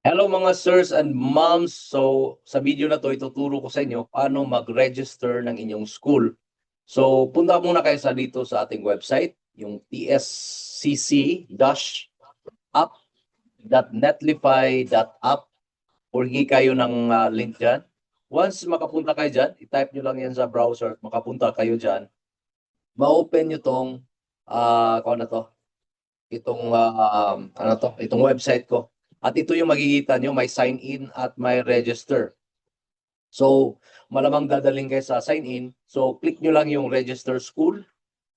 Hello mga sirs and moms. So sa video na to ituturo ko sa inyo paano mag-register ng inyong school. So punta muna kayo dito sa ating website, yung tscc-app.netlify.app or hingi kayo ng link dyan. Once makapunta kayo dyan, i-type nyo lang yan sa browser, makapunta kayo dyan, ma-open nyo tong itong website ko. At ito yung makikita nyo, may sign in at may register. So, malamang dadaling kayo sa sign in. So, click nyo lang yung register school.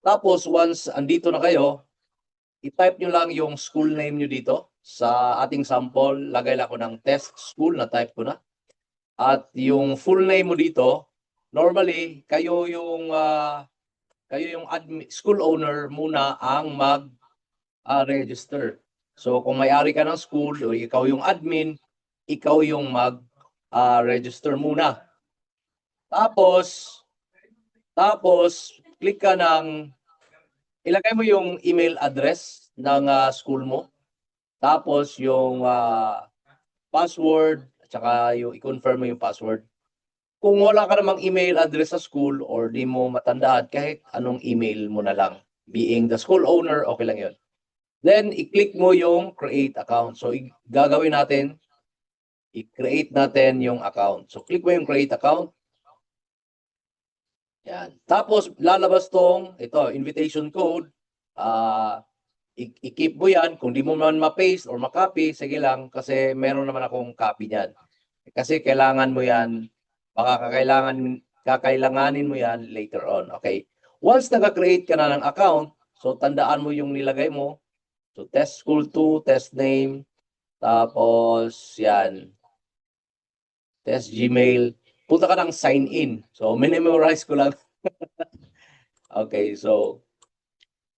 Tapos, once andito na kayo, i-type nyo lang yung school name nyo dito. Sa ating sample, lagay lang ako ng test school, na type ko na. At yung full name mo dito, normally, kayo yung school owner muna ang mag-register. So kung may-ari ka ng school o ikaw yung admin, ikaw yung mag-register muna. Tapos click ka ilagay mo yung email address ng school mo. Tapos yung password, at saka yung i-confirm mo yung password. Kung wala ka namang email address sa school or di mo matandaan, kahit anong email mo na lang. Being the school owner, okay lang yun. Then, i-click mo yung create account. So, gagawin natin, i-create natin yung account. So, click mo yung create account. Yan. Tapos, lalabas ito, invitation code. I-keep mo yan. Kung di mo man ma-paste or ma-copy, sige lang, kasi meron naman akong copy niyan. Kasi kailangan mo yan, baka kakailanganin mo yan later on. Okay. Once naka-create ka na ng account, so tandaan mo yung nilagay mo. So, test school 2, test name, tapos yan, test Gmail. Punta ka ng sign in. So, minimemorize ko lang. Okay, so,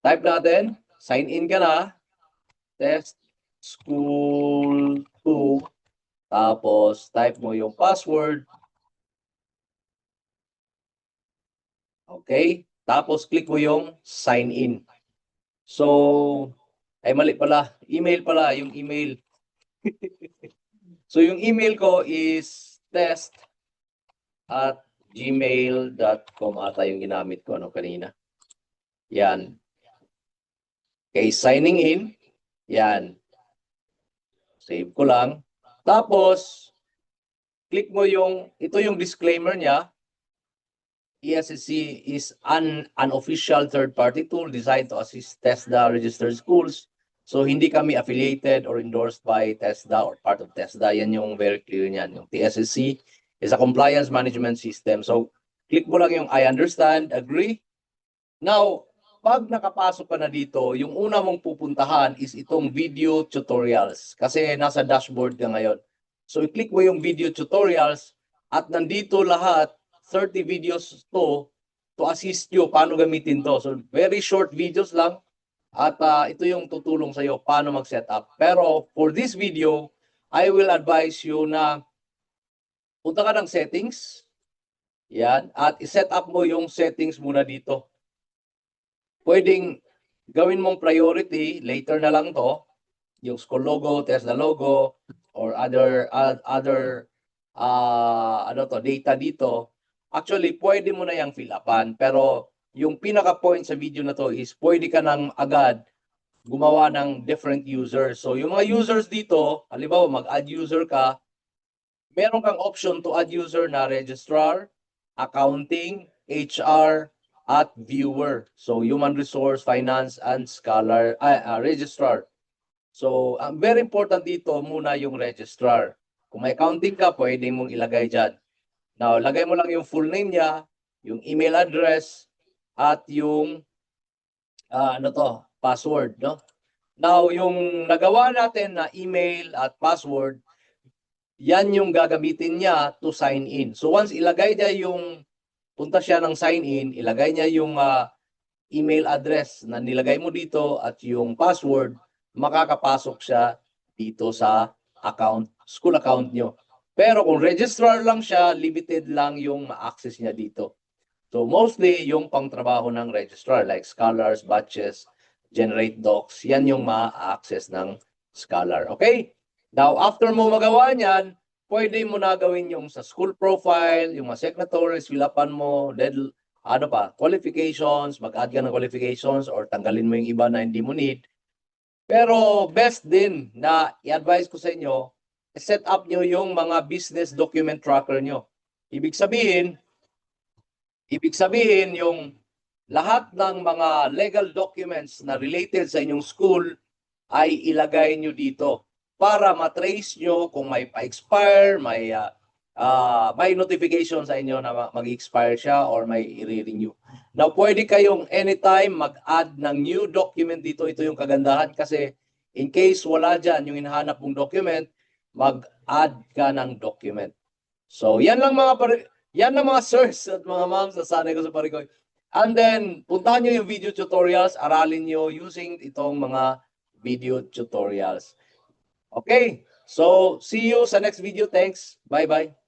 type natin, sign in ka na, test school 2, tapos type mo yung password. Okay, tapos click mo yung sign in. So, ay mali pala, email pala, yung email. So, yung email ko is test@gmail.com ata yung ginamit ko kanina. Yan. Okay, signing in. Yan. Save ko lang. Tapos, click mo ito yung disclaimer niya. ESSC is an unofficial third-party tool designed to assist TESDA registered schools. So, hindi kami affiliated or endorsed by TESDA or part of TESDA. Yan yung very clear niyan. Yung TSSC is a compliance management system. So, click mo lang yung I understand, agree. Now, pag nakapasok ka na dito, yung una mong pupuntahan is itong video tutorials. Kasi nasa dashboard ka ngayon. So, i-click mo yung video tutorials at nandito lahat 30 videos to assist you paano gamitin to. So, very short videos lang at ito yung tutulong sa iyo paano mag-set up. Pero for this video, I will advise you na punta ka ng settings. Yan. At i-set up mo yung settings muna dito. Pwedeng gawin mong priority, later na lang to, yung school logo, TESDA logo, or other data dito. Actually, pwede mo na yung fill upan. Pero yung pinaka-point sa video na to is pwede ka nang agad gumawa ng different users. So yung mga users dito, halimbawa mag-add user ka, meron kang option to add user na registrar, accounting, HR, at viewer. So human resource, finance, and scholar, registrar. So very important dito muna yung registrar. Kung may accounting ka, pwede mong ilagay dyan. Now, lagay mo lang yung full name niya, yung email address, at yung password, no? Now, yung nagawa natin na email at password, yan yung gagamitin niya to sign in. So once ilagay niya punta siya ng sign in, ilagay niya yung email address na nilagay mo dito at yung password, makakapasok siya dito sa school account nyo. Pero kung registrar lang siya, limited lang yung ma-access niya dito. So mostly yung pangtrabaho ng registrar like scholars, batches, generate docs, yan yung ma-access ng scholar. Okay? Now, after mo magawa niyan, pwede mo na gawin yung sa school profile, yung mga signatories, fill-upan mo, ano pa, qualifications, mag-add ka ng qualifications or tanggalin mo yung iba na hindi mo need. Pero best din na i-advise ko sa inyo, set up nyo yung mga business document tracker nyo. Ibig sabihin yung lahat ng mga legal documents na related sa inyong school ay ilagay nyo dito para matrace nyo kung may pa-expire, may notification sa inyo na mag-expire siya or may i-renew. Now, pwede kayong anytime mag-add ng new document dito. Ito yung kagandahan kasi in case wala dyan yung hinahanap mong document, mag-add ka ng document. So, yan lang mga sirs at mga moms na sanay ko sa Parikoy. And then, puntahan nyo yung video tutorials, aralin nyo using itong mga video tutorials. Okay, so see you sa next video. Thanks. Bye-bye.